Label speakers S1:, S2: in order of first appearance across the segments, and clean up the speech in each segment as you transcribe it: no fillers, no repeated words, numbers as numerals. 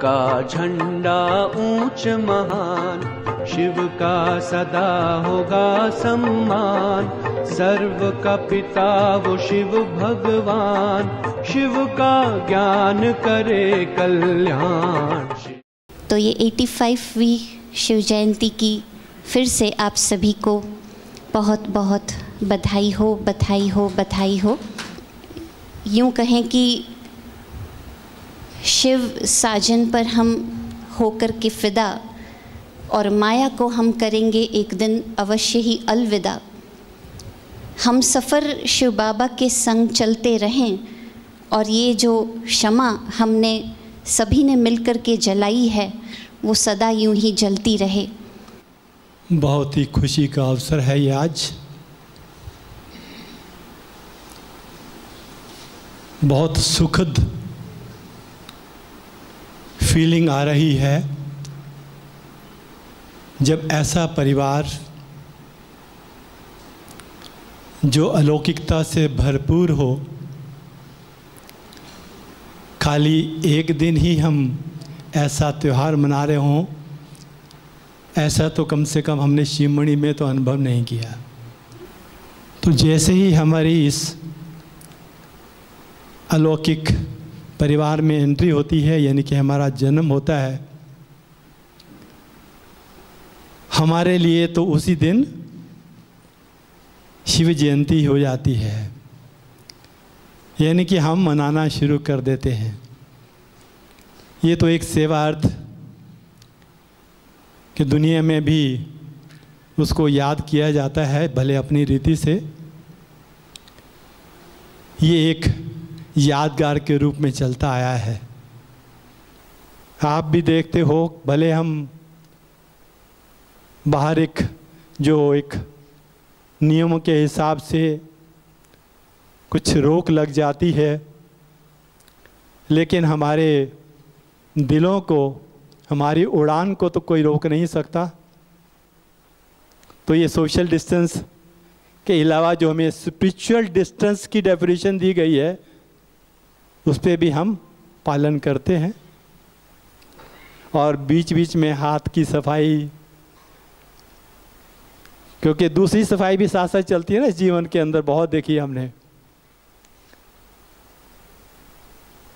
S1: का झंडा ऊंच महान, शिव का सदा होगा सम्मान। सर्व का पिता वो शिव भगवान, शिव का ज्ञान करे कल्याण।
S2: तो ये 85वीं शिव जयंती की फिर से आप सभी को बहुत बहुत बधाई हो, बधाई हो, बधाई हो। यूँ कहें कि शिव साजन पर हम होकर के फिदा, और माया को हम करेंगे एक दिन अवश्य ही अलविदा। हम सफ़र शिव बाबा के संग चलते रहें, और ये जो शमा हमने सभी ने मिलकर के जलाई है वो सदा यूं ही जलती रहे।
S3: बहुत ही खुशी का अवसर है ये आज। बहुत सुखद फीलिंग आ रही है जब ऐसा परिवार जो अलौकिकता से भरपूर हो, खाली एक दिन ही हम ऐसा त्यौहार मना रहे हों, ऐसा तो कम से कम हमने शिवमणि में तो अनुभव नहीं किया। तो जैसे ही हमारी इस अलौकिक परिवार में एंट्री होती है, यानी कि हमारा जन्म होता है, हमारे लिए तो उसी दिन शिव जयंती हो जाती है, यानी कि हम मनाना शुरू कर देते हैं। ये तो एक सेवार्थ कि दुनिया में भी उसको याद किया जाता है, भले अपनी रीति से। ये एक यादगार के रूप में चलता आया है। आप भी देखते हो, भले हम बाहर एक नियमों के हिसाब से कुछ रोक लग जाती है, लेकिन हमारे दिलों को, हमारी उड़ान को तो कोई रोक नहीं सकता। तो ये सोशल डिस्टेंस के अलावा जो हमें स्पिरिचुअल डिस्टेंस की डेफिनेशन दी गई है, उस पर भी हम पालन करते हैं। और बीच बीच में हाथ की सफाई, क्योंकि दूसरी सफाई भी साथ साथ चलती है ना इस जीवन के अंदर, बहुत देखी हमने।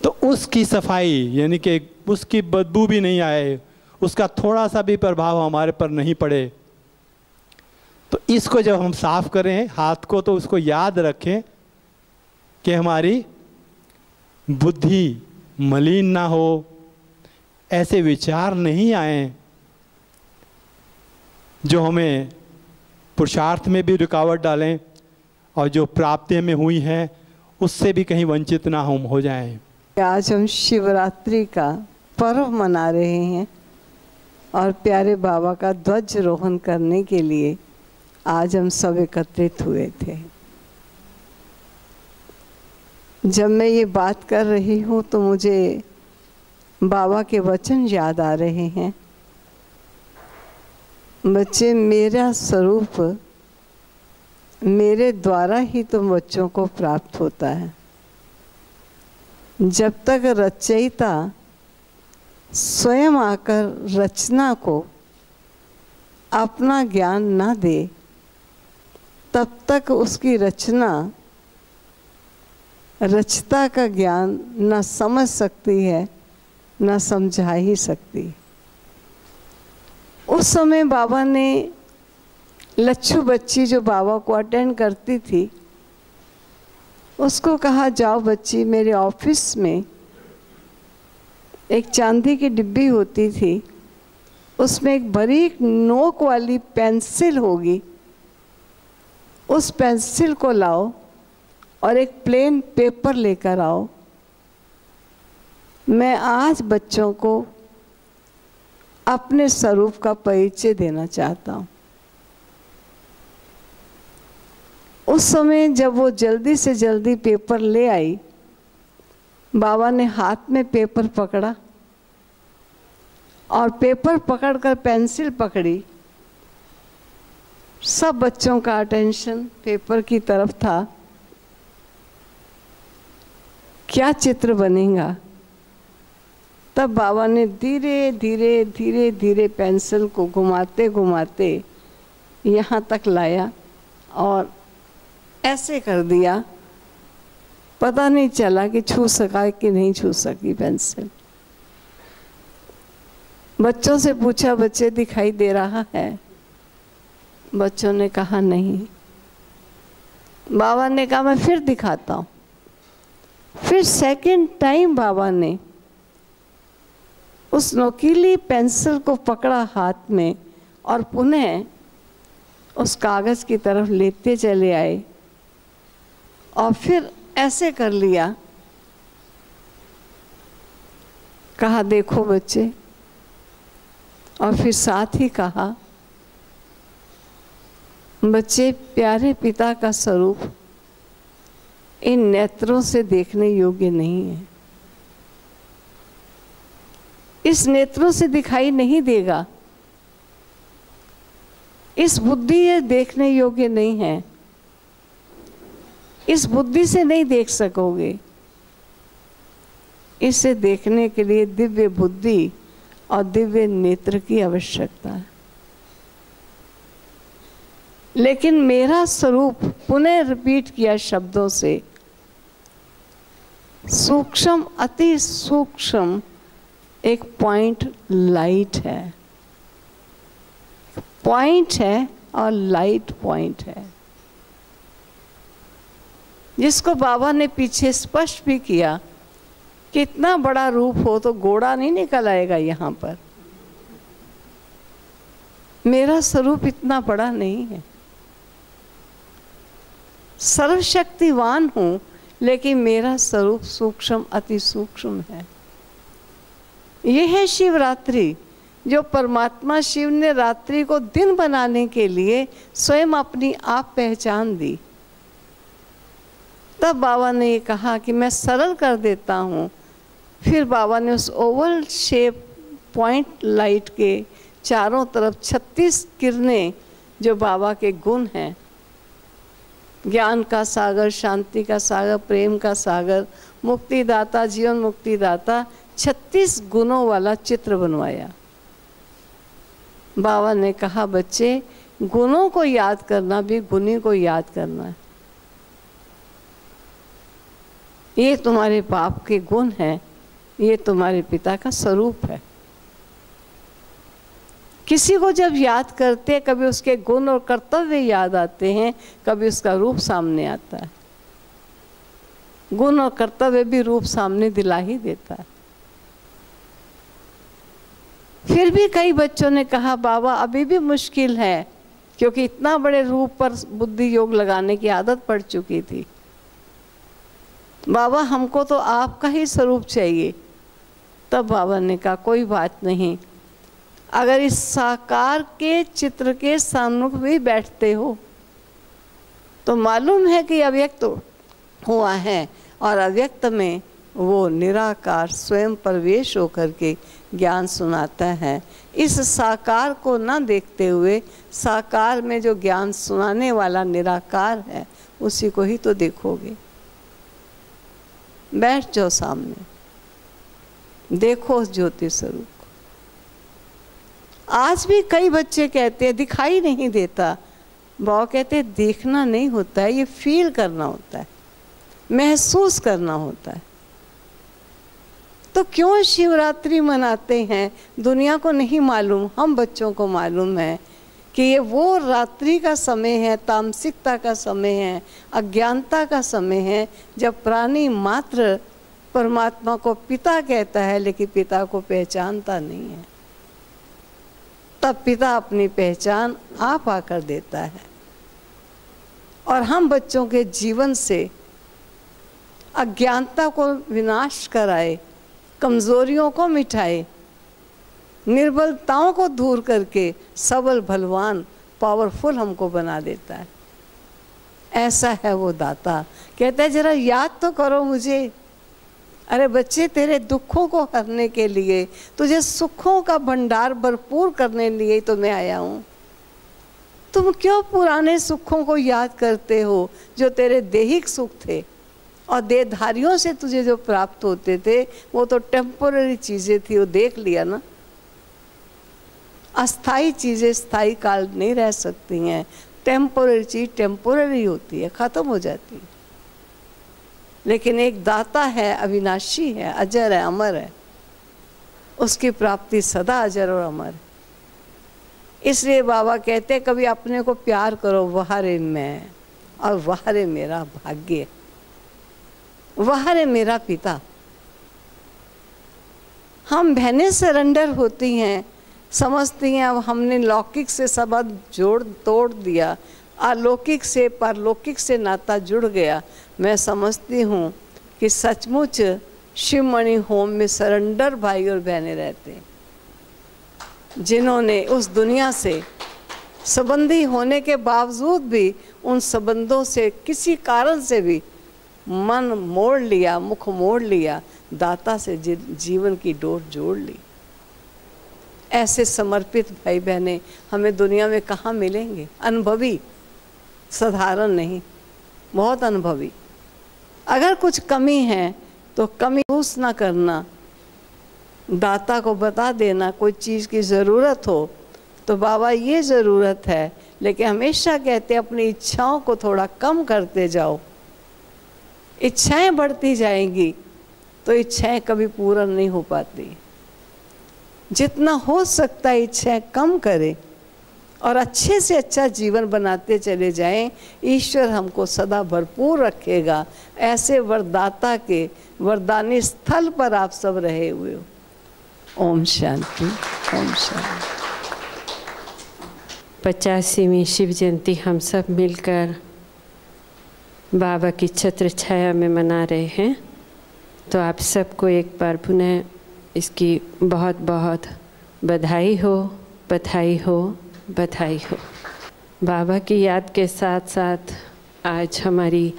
S3: तो उसकी सफाई, यानी कि उसकी बदबू भी नहीं आए, उसका थोड़ा सा भी प्रभाव हमारे पर नहीं पड़े, तो इसको जब हम साफ करें हाथ को, तो उसको याद रखें कि हमारी बुद्धि मलिन ना हो, ऐसे विचार नहीं आए जो हमें पुरुषार्थ में भी रुकावट डालें, और जो प्राप्ति में हुई है उससे भी कहीं वंचित ना हम हो जाएं।
S4: आज हम शिवरात्रि का पर्व मना रहे हैं, और प्यारे बाबा का ध्वजारोहण करने के लिए आज हम सब एकत्रित हुए थे। जब मैं ये बात कर रही हूँ तो मुझे बाबा के वचन याद आ रहे हैं। बच्चे, मेरा स्वरूप मेरे द्वारा ही तुम बच्चों को प्राप्त होता है। जब तक रचयिता स्वयं आकर रचना को अपना ज्ञान ना दे, तब तक उसकी रचना रचता का ज्ञान न समझ सकती है, न समझा ही सकती। उस समय बाबा ने लच्छू बच्ची जो बाबा को अटेंड करती थी, उसको कहा, जाओ बच्ची, मेरे ऑफिस में एक चांदी की डिब्बी होती थी, उसमें एक बारीक नोक वाली पेंसिल होगी, उस पेंसिल को लाओ और एक प्लेन पेपर लेकर आओ। मैं आज बच्चों को अपने स्वरूप का परिचय देना चाहता हूँ। उस समय जब वो जल्दी से जल्दी पेपर ले आई, बाबा ने हाथ में पेपर पकड़ा और पेपर पकड़कर पेंसिल पकड़ी। सब बच्चों का अटेंशन पेपर की तरफ था। क्या चित्र बनेगा? तब बाबा ने धीरे धीरे धीरे धीरे पेंसिल को घुमाते घुमाते यहाँ तक लाया और ऐसे कर दिया। पता नहीं चला कि छू सका कि नहीं छू सकी पेंसिल। बच्चों से पूछा, बच्चे दिखाई दे रहा है? बच्चों ने कहा नहीं। बाबा ने कहा मैं फिर दिखाता हूँ। फिर सेकंड टाइम बाबा ने उस नोकीली पेंसिल को पकड़ा हाथ में और पुनः उस कागज की तरफ लेते चले आए और फिर ऐसे कर लिया। कहा देखो बच्चे, और फिर साथ ही कहा बच्चे, प्यारे पिता का स्वरूप इन नेत्रों से देखने योग्य नहीं है। इस नेत्रों से दिखाई नहीं देगा। इस बुद्धि ये देखने योग्य नहीं है। इस बुद्धि से नहीं देख सकोगे। इसे देखने के लिए दिव्य बुद्धि और दिव्य नेत्र की आवश्यकता है। लेकिन मेरा स्वरूप, पुनः रिपीट किया शब्दों से, सूक्ष्म, अति सूक्ष्म एक पॉइंट लाइट है। पॉइंट है और लाइट पॉइंट है, जिसको बाबा ने पीछे स्पष्ट भी किया कि इतना बड़ा रूप हो तो घोड़ा नहीं निकल आएगा यहाँ पर। मेरा स्वरूप इतना बड़ा नहीं है। सर्वशक्तिवान हूँ, लेकिन मेरा स्वरूप सूक्ष्म, अति सूक्ष्म है। यह है शिवरात्रि, जो परमात्मा शिव ने रात्रि को दिन बनाने के लिए स्वयं अपनी आप पहचान दी। तब बाबा ने ये कहा कि मैं सरल कर देता हूँ। फिर बाबा ने उस ओवल शेप पॉइंट लाइट के चारों तरफ 36 किरणें, जो बाबा के गुण हैं, ज्ञान का सागर, शांति का सागर, प्रेम का सागर, मुक्तिदाता, जीवन मुक्तिदाता, 36 गुणों वाला चित्र बनवाया। बाबा ने कहा बच्चे, गुणों को याद करना भी गुणी को याद करना है। ये तुम्हारे बाप के गुण हैं, ये तुम्हारे पिता का स्वरूप है। किसी को जब याद करते हैं, कभी उसके गुण और कर्तव्य याद आते हैं, कभी उसका रूप सामने आता है। गुण और कर्तव्य भी रूप सामने दिला ही देता है। फिर भी कई बच्चों ने कहा बाबा अभी भी मुश्किल है, क्योंकि इतना बड़े रूप पर बुद्धि योग लगाने की आदत पड़ चुकी थी। बाबा हमको तो आपका ही स्वरूप चाहिए। तब बाबा ने कहा कोई बात नहीं, अगर इस साकार के चित्र के सम्मुख भी बैठते हो तो मालूम है कि अव्यक्त हुआ है, और अव्यक्त में वो निराकार स्वयं प्रवेश होकर के ज्ञान सुनाता है। इस साकार को ना देखते हुए साकार में जो ज्ञान सुनाने वाला निराकार है, उसी को ही तो देखोगे। बैठ जाओ सामने, देखो उस ज्योति स्वरूप को। आज भी कई बच्चे कहते हैं दिखाई नहीं देता। बाबा कहते हैं देखना नहीं होता है, ये फील करना होता है, महसूस करना होता है। तो क्यों शिवरात्रि मनाते हैं? दुनिया को नहीं मालूम, हम बच्चों को मालूम है कि ये वो रात्रि का समय है, तामसिकता का समय है, अज्ञानता का समय है, जब प्राणी मात्र परमात्मा को पिता कहता है, लेकिन पिता को पहचानता नहीं है। तब पिता अपनी पहचान आप आकर देता है, और हम बच्चों के जीवन से अज्ञानता को विनाश कराए, कमजोरियों को मिटाए, निर्बलताओं को दूर करके सबल, बलवान, पावरफुल हमको बना देता है। ऐसा है वो दाता। कहता है जरा याद तो करो मुझे। अरे बच्चे, तेरे दुखों को हरने के लिए, तुझे सुखों का भंडार भरपूर करने लिए तो मैं आया हूँ। तुम क्यों पुराने सुखों को याद करते हो जो तेरे दैहिक सुख थे और देहधारियों से तुझे जो प्राप्त होते थे वो तो टेम्पोररी चीज़ें थी, वो देख लिया ना। अस्थाई चीज़ें स्थायी काल नहीं रह सकती हैं। टेम्पोररी चीज़ टेम्पोररी होती है, ख़त्म हो जाती है। लेकिन एक दाता है, अविनाशी है, अजर है, अमर है, उसकी प्राप्ति सदा अजर और अमर है। इसलिए बाबा कहते हैं कभी अपने को प्यार करो, वह रे मैं और वह रे मेरा भाग्य, वह रे मेरा पिता। हम बहनें सरेंडर होती हैं, समझती हैं अब हमने लौकिक से संबंध जोड़ तोड़ दिया, अलौकिक से परलौकिक से नाता जुड़ गया। मैं समझती हूँ कि सचमुच शिवमणि होम में सरेंडर भाई और बहनें रहते हैं, जिन्होंने उस दुनिया से संबंधी होने के बावजूद भी उन संबंधों से किसी कारण से भी मन मोड़ लिया, मुख मोड़ लिया, दाता से जीवन की डोर जोड़ ली। ऐसे समर्पित भाई बहनें हमें दुनिया में कहाँ मिलेंगे? अनुभवी, साधारण नहीं, बहुत अनुभवी। अगर कुछ कमी है तो कमी महसूस ना करना, दाता को बता देना। कोई चीज़ की ज़रूरत हो तो बाबा ये ज़रूरत है, लेकिन हमेशा कहते हैं अपनी इच्छाओं को थोड़ा कम करते जाओ। इच्छाएं बढ़ती जाएंगी तो इच्छाएं कभी पूर्ण नहीं हो पाती। जितना हो सकता है इच्छाएं कम करें और अच्छे से अच्छा जीवन बनाते चले जाएं। ईश्वर हमको सदा भरपूर रखेगा। ऐसे वरदाता के वरदानी स्थल पर आप सब रहे हुए हो। ओम शांति, ओम शांति।
S5: 85वीं शिव जयंती हम सब मिलकर बाबा की छत्र छाया में मना रहे हैं। तो आप सबको एक बार पुनः इसकी बहुत बहुत बधाई हो, बधाई हो, बधाई हो। बाबा की याद के साथ साथ आज हमारी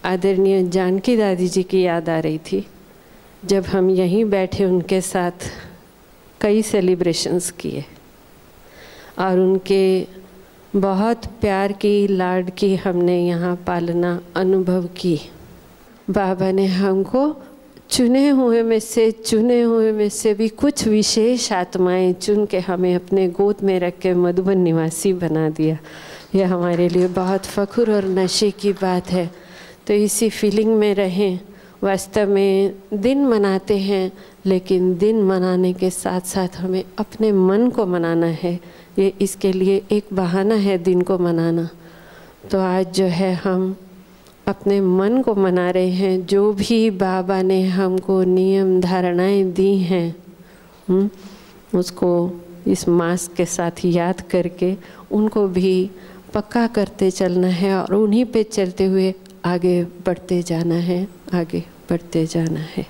S5: आदरणीय जानकी दादी जी की याद आ रही थी। जब हम यहीं बैठे उनके साथ कई सेलिब्रेशंस किए और उनके बहुत प्यार की, लाड की हमने यहाँ पालना अनुभव की। बाबा ने हमको चुने हुए में से भी कुछ विशेष आत्माएं चुन के हमें अपने गोद में रख के मधुबन निवासी बना दिया। यह हमारे लिए बहुत फ़ख्र और नशे की बात है। तो इसी फीलिंग में रहें। वास्तव में दिन मनाते हैं, लेकिन दिन मनाने के साथ साथ हमें अपने मन को मनाना है। ये इसके लिए एक बहाना है दिन को मनाना। तो आज जो है हम अपने मन को मना रहे हैं। जो भी बाबा ने हमको नियम धारणाएं दी हैं उसको इस मास के साथ याद करके उनको भी पक्का करते चलना है और उन्हीं पे चलते हुए आगे बढ़ते जाना है, आगे बढ़ते जाना है।